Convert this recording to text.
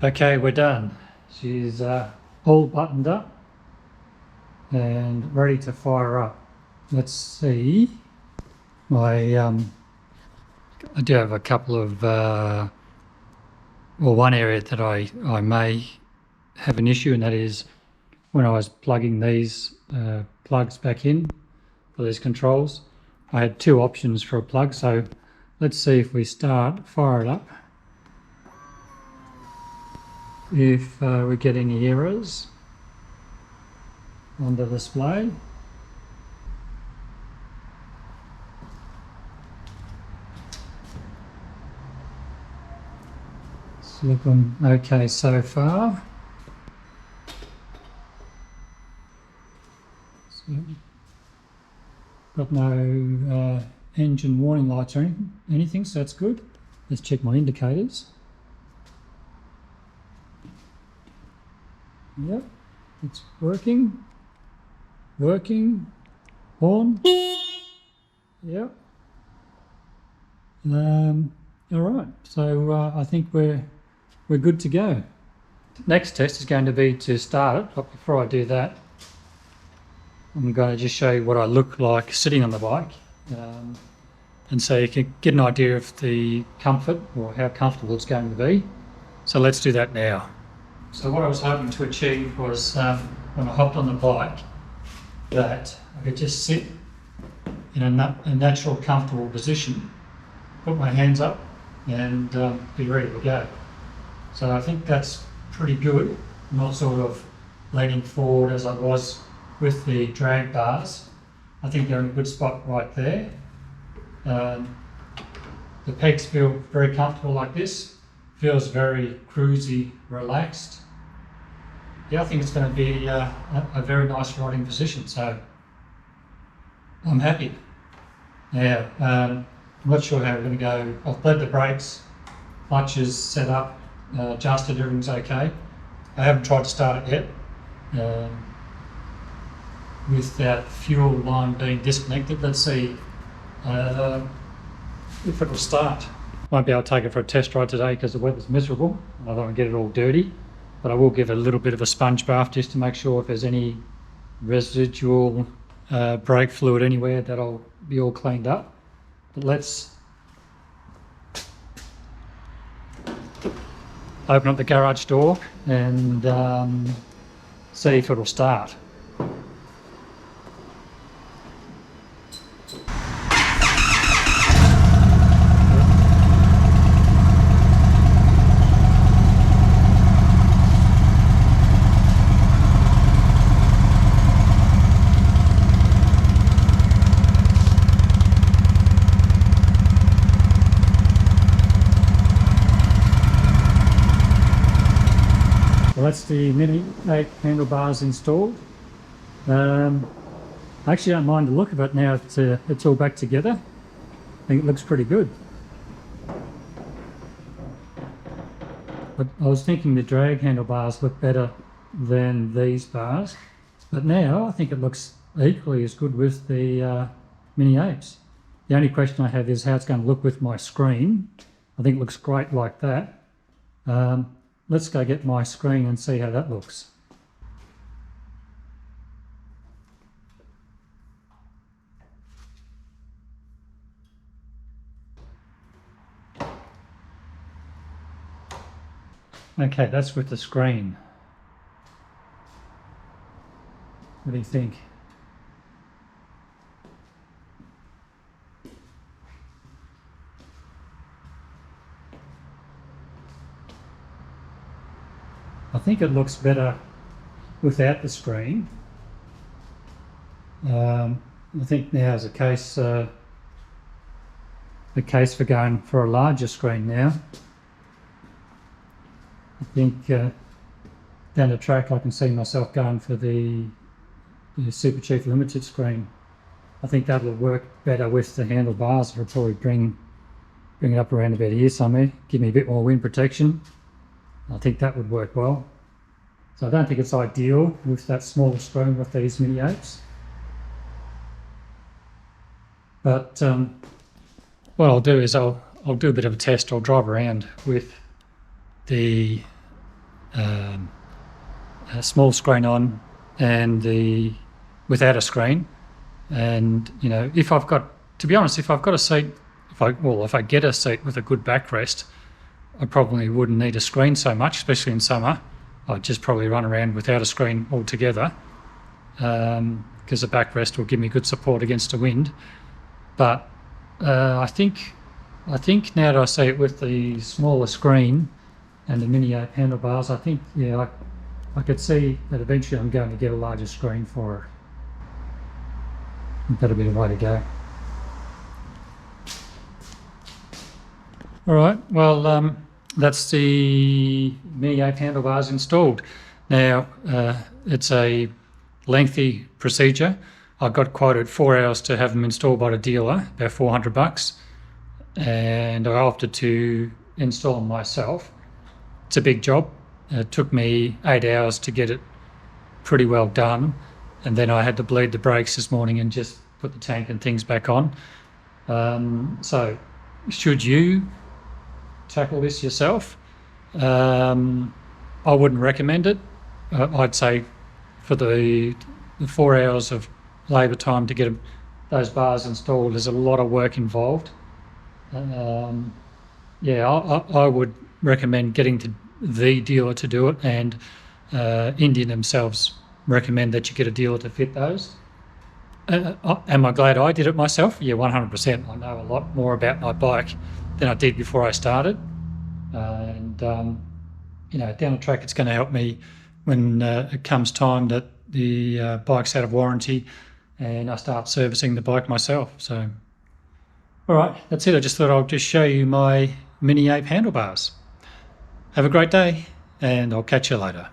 Okay, we're done. She's all buttoned up and ready to fire up. Let's see. I do have a couple of, one area that I may have an issue, and that is when I was plugging these plugs back in for these controls. I had two options for a plug, so let's see if we fire it up. If we get any errors on the display. It's looking okay so far. So, got no engine warning lights or anything, so that's good. Let's check my indicators. Yep, it's working, on, yep. All right, so I think we're good to go. Next test is going to be to start it, but before I do that, I'm going to just show you what I look like sitting on the bike, and so you can get an idea of the comfort or how comfortable it's going to be. So let's do that now. So what I was hoping to achieve was, when I hopped on the bike, that I could just sit in a natural, comfortable position, put my hands up and be ready to go. So I think that's pretty good. I'm not sort of leaning forward as I was with the drag bars. I think they're in a good spot right there. The pegs feel very comfortable like this. Feels very cruisy, relaxed. Yeah, I think it's going to be a very nice riding position, so I'm happy. Now, I'm not sure how we're going to go. I've bled the brakes, clutch is set up, adjusted, everything's okay. I haven't tried to start it yet. With that fuel line being disconnected, let's see if it will start. Won't be able to take it for a test ride today because the weather's miserable. I don't want to get it all dirty, but I will give it a little bit of a sponge bath just to make sure if there's any residual brake fluid anywhere, that'll be all cleaned up. But let's open up the garage door and see if it'll start. Well, that's the Mini 8 handlebars installed. I actually don't mind the look of it now it's all back together. I think it looks pretty good. But I was thinking the drag handlebars look better than these bars, but now I think it looks equally as good with the Mini 8s. The only question I have is how it's going to look with my screen. I think it looks great like that. Let's go get my screen and see how that looks. Okay, that's with the screen. What do you think? I think it looks better without the screen. I think now is the case for going for a larger screen now. I think down the track I can see myself going for the Super Chief Limited screen. I think that'll work better with the handlebars. It'll probably bring it up around about here somewhere, give me a bit more wind protection. I think that would work well. So I don't think it's ideal with that smaller screen with these Mini 8s. But what I'll do is I'll do a bit of a test. I'll drive around with the a small screen on and without a screen. And if I've got a seat, if I get a seat with a good backrest, I probably wouldn't need a screen so much, especially in summer. I'd just probably run around without a screen altogether, because the backrest will give me good support against the wind. But I think now that I see it with the smaller screen and the mini ape handlebars, I think I could see that eventually I'm going to get a larger screen for it. I think that'll be the way to go. All right, well, that's the mini ape handlebars installed. Now, it's a lengthy procedure. I got quoted 4 hours to have them installed by the dealer, about $400, and I opted to install them myself. It's a big job. It took me 8 hours to get it pretty well done, and then I had to bleed the brakes this morning and just put the tank and things back on. So should you tackle this yourself, I wouldn't recommend it. I'd say for the 4 hours of labour time to get those bars installed, there's a lot of work involved. I would recommend getting to the dealer to do it, and Indian themselves recommend that you get a dealer to fit those. Am I glad I did it myself? Yeah, 100%. I know a lot more about my bike than I did before I started, and down the track it's going to help me when it comes time that the bike's out of warranty and I start servicing the bike myself. So, all right, that's it. I just thought I'll just show you my mini ape handlebars. Have a great day, and I'll catch you later.